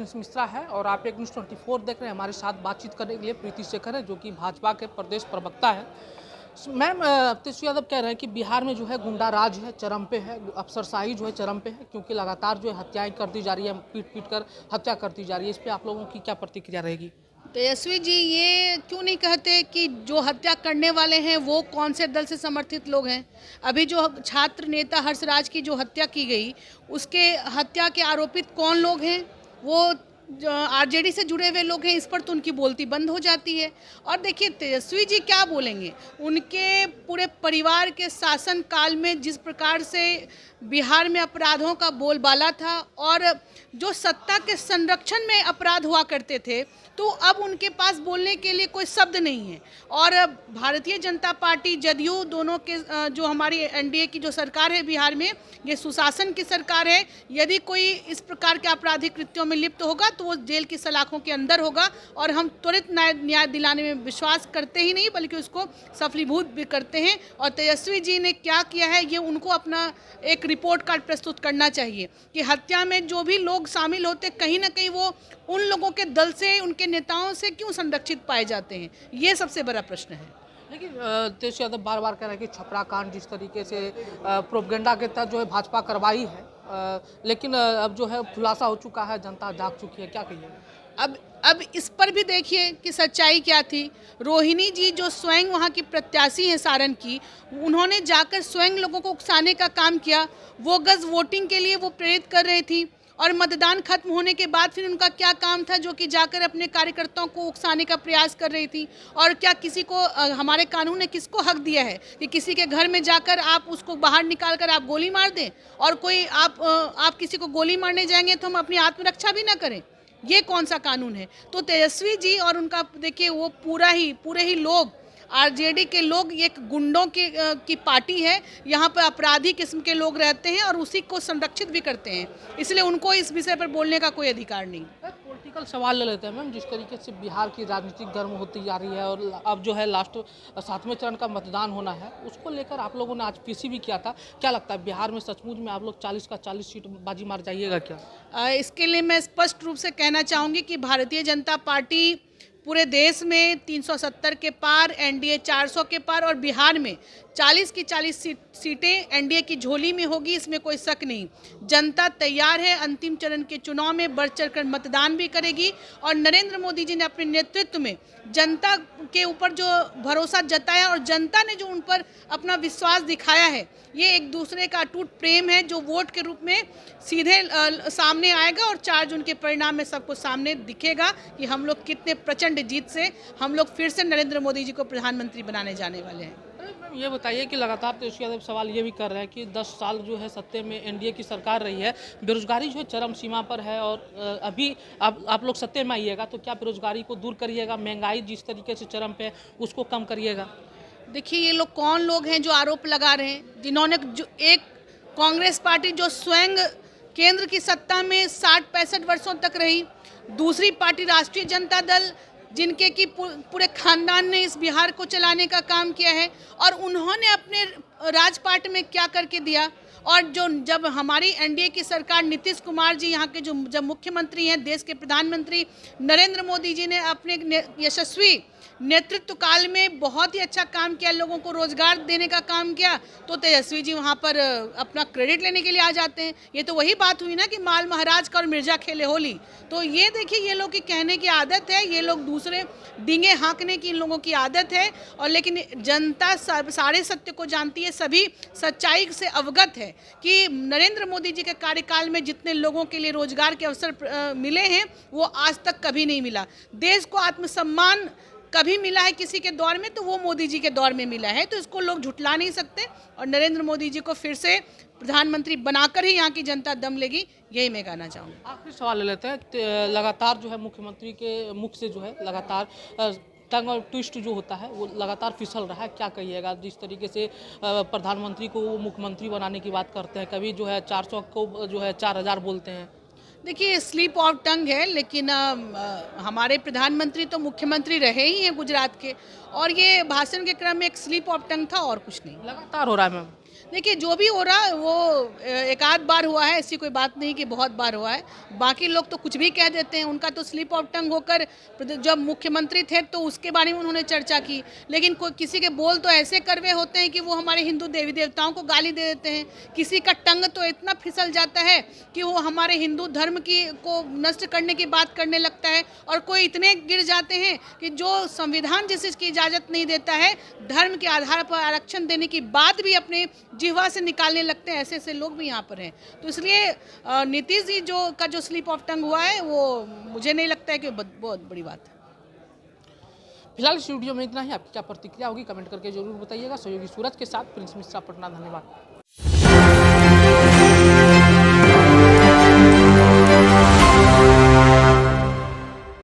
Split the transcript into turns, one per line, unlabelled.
Prince Mishra है और आप एक न्यूज़ 24 देख रहे हैं। हमारे साथ बातचीत करने के लिए प्रीति शेखर है जो कि भाजपा के प्रदेश प्रवक्ता है। मैम, तेजस्वी यादव कह रहे हैं कि बिहार में जो है गुंडा राज है, चरम पे है, अफसरशाही जो है चरम पे है, क्योंकि लगातार जो है हत्याएं कर दी जा रही है, पीट पीट कर हत्या कर दी जा रही है। इस पर आप लोगों की क्या प्रतिक्रिया रहेगी?
तेजस्वी जी ये क्यों नहीं कहते कि जो हत्या करने वाले हैं वो कौन से दल से समर्थित लोग हैं। अभी जो छात्र नेता हर्षराज की जो हत्या की गई, उसके हत्या के आरोपित कौन लोग हैं? वो आरजेडी से जुड़े हुए लोग हैं। इस पर तो उनकी बोलती बंद हो जाती है। और देखिए तेजस्वी जी क्या बोलेंगे, उनके पूरे परिवार के शासन काल में जिस प्रकार से बिहार में अपराधों का बोलबाला था और जो सत्ता के संरक्षण में अपराध हुआ करते थे, तो अब उनके पास बोलने के लिए कोई शब्द नहीं है। और भारतीय जनता पार्टी जदयू दोनों के जो हमारी एनडीए की जो सरकार है बिहार में, ये सुशासन की सरकार है। यदि कोई इस प्रकार के आपराधिक कृत्यों में लिप्त होगा तो वो जेल की सलाखों के अंदर होगा। और हम त्वरित न्याय दिलाने में विश्वास करते ही नहीं बल्कि उसको सफलीभूत भी करते हैं। और तेजस्वी जी ने क्या किया है ये उनको अपना एक रिपोर्ट कार्ड प्रस्तुत करना चाहिए कि हत्या में जो भी लोग शामिल होते कहीं ना कहीं वो उन लोगों के दल से, उनके नेताओं से क्यों संरक्षित पाए जाते हैं, ये सबसे बड़ा प्रश्न है।
लेकिन तेजस्वी यादव बार बार कह रहे हैं कि छपरा कांड जिस तरीके से प्रोपगेंडा के तहत जो है भाजपा करवाई है, लेकिन अब जो है खुलासा हो चुका है, जनता जाग चुकी है, क्या कहिए?
अब इस पर भी देखिए कि सच्चाई क्या थी। रोहिणी जी जो स्वयं वहाँ की प्रत्याशी हैं सारण की, उन्होंने जाकर स्वयं लोगों को उकसाने का काम किया। वो गज वोटिंग के लिए वो प्रेरित कर रही थी और मतदान खत्म होने के बाद फिर उनका क्या काम था जो कि जाकर अपने कार्यकर्ताओं को उकसाने का प्रयास कर रही थी। और क्या किसी को हमारे कानून ने किसको हक दिया है कि किसी के घर में जाकर आप उसको बाहर निकाल कर आप गोली मार दें? और कोई आप किसी को गोली मारने जाएंगे तो हम अपनी आत्मरक्षा भी ना करें? ये कौन सा कानून है? तो तेजस्वी जी और उनका देखिए वो पूरे ही लोग, आरजेडी के लोग एक गुंडों की पार्टी है। यहाँ पर अपराधी किस्म के लोग रहते हैं और उसी को संरक्षित भी करते हैं, इसलिए उनको इस विषय पर बोलने का कोई अधिकार नहीं।
पॉलिटिकल सवाल ले लेते हैं मैम। जिस तरीके से बिहार की राजनीति गर्म होती जा रही है और अब जो है लास्ट 7वें चरण का मतदान होना है, उसको लेकर आप लोगों ने आज पीसी भी किया था। क्या लगता है बिहार में सचमुच में आप लोग 40 का 40 सीट बाजी मार जाइएगा क्या?
इसके लिए मैं स्पष्ट रूप से कहना चाहूँगी कि भारतीय जनता पार्टी पूरे देश में 370 के पार, एनडीए 400 के पार और बिहार में 40 की 40 सीटें एनडीए की झोली में होगी, इसमें कोई शक नहीं। जनता तैयार है, अंतिम चरण के चुनाव में बढ़ चढ़कर मतदान भी करेगी। और नरेंद्र मोदी जी ने अपने नेतृत्व में जनता के ऊपर जो भरोसा जताया और जनता ने जो उन पर अपना विश्वास दिखाया है, ये एक दूसरे का अटूट प्रेम है जो वोट के रूप में सीधे सामने आएगा। और 4 जून के परिणाम में सबको सामने दिखेगा कि हम लोग कितने प्रचंड जीत से हम लोग फिर से नरेंद्र मोदी जी को प्रधानमंत्री बनाने जाने वाले हैं।
मैम, ये बताइए कि लगातार तेजस्वी यादव सवाल ये भी कर रहे हैं कि 10 साल जो है सत्ते में एनडीए की सरकार रही है, बेरोजगारी जो है चरम सीमा पर है और अभी आप लोग सत्ते में आइएगा तो क्या बेरोजगारी को दूर करिएगा? महंगाई जिस तरीके से चरम पे है उसको कम करिएगा?
देखिए ये लोग कौन लोग हैं जो आरोप लगा रहे हैं, जिन्होंने जो एक कांग्रेस पार्टी जो स्वयं केंद्र की सत्ता में 60-65 वर्षों तक रही, दूसरी पार्टी राष्ट्रीय जनता दल जिनके कि पूरे खानदान ने इस बिहार को चलाने का काम किया है, और उन्होंने अपने राजपाट में क्या करके दिया। और जो जब हमारी एनडीए की सरकार, नीतीश कुमार जी यहाँ के जो जब मुख्यमंत्री हैं, देश के प्रधानमंत्री नरेंद्र मोदी जी ने अपने यशस्वी नेतृत्व काल में बहुत ही अच्छा काम किया, लोगों को रोजगार देने का काम किया, तो तेजस्वी जी वहाँ पर अपना क्रेडिट लेने के लिए आ जाते हैं। ये तो वही बात हुई ना कि माल महाराज का और मिर्जा खेले होली। तो ये देखिए ये लोग की कहने की आदत है, ये लोग दूसरे डींगे हाँकने की इन लोगों की आदत है। और लेकिन जनता सारे सत्य को जानती है, सभी सच्चाई से अवगत है कि नरेंद्र मोदी जी के कार्यकाल में जितने लोगों के लिए रोजगार के अवसर मिले हैं वो आज तक कभी नहीं मिला। देश को आत्मसम्मान कभी मिला है किसी के दौर में तो वो मोदी जी के दौर में मिला है, तो इसको लोग झुठला नहीं सकते। और नरेंद्र मोदी जी को फिर से प्रधानमंत्री बनाकर ही यहाँ की जनता दम लेगी, यही मैं कहना चाहूँगी।
आखिरी सवाल ले लेते हैं। लगातार जो है मुख्यमंत्री के मुख से जो है लगातार टंग और ट्विस्ट जो होता है वो लगातार फिसल रहा है, क्या कहिएगा? जिस तरीके से प्रधानमंत्री को वो मुख्यमंत्री बनाने की बात करते हैं, कभी जो है 400 को जो है 4000 बोलते हैं।
देखिए स्लिप ऑफ टंग है, लेकिन हमारे प्रधानमंत्री तो मुख्यमंत्री रहे ही हैं गुजरात के, और ये भाषण के क्रम में एक स्लिप ऑफ टंग था और कुछ नहीं।
लगातार हो रहा है मैम।
देखिए जो भी हो रहा है वो एक आध बार हुआ है, ऐसी कोई बात नहीं कि बहुत बार हुआ है। बाकी लोग तो कुछ भी कह देते हैं, उनका तो स्लिप ऑफ टंग होकर जब मुख्यमंत्री थे तो उसके बारे में उन्होंने चर्चा की, लेकिन कोई किसी के बोल तो ऐसे करवे होते हैं कि वो हमारे हिंदू देवी देवताओं को गाली दे देते हैं। किसी का टंग तो इतना फिसल जाता है कि वो हमारे हिंदू धर्म की को नष्ट करने की बात करने लगता है, और कोई इतने गिर जाते हैं कि जो संविधान जिस चीज़ की इजाज़त नहीं देता है, धर्म के आधार पर आरक्षण देने की बात भी अपने जिह्वा से निकालने लगते हैं। ऐसे ऐसे लोग भी यहाँ पर हैं। तो इसलिए नीतीश जी जो स्लिप ऑफ टंग हुआ है वो मुझे नहीं लगता है कि बहुत बड़ी बात है।
फिलहाल इस वीडियो में इतना ही। आपकी क्या प्रतिक्रिया होगी कमेंट करके जरूर बताइएगा। सहयोगी सूरज के साथ प्रिंस मिश्रा, पटना। धन्यवाद।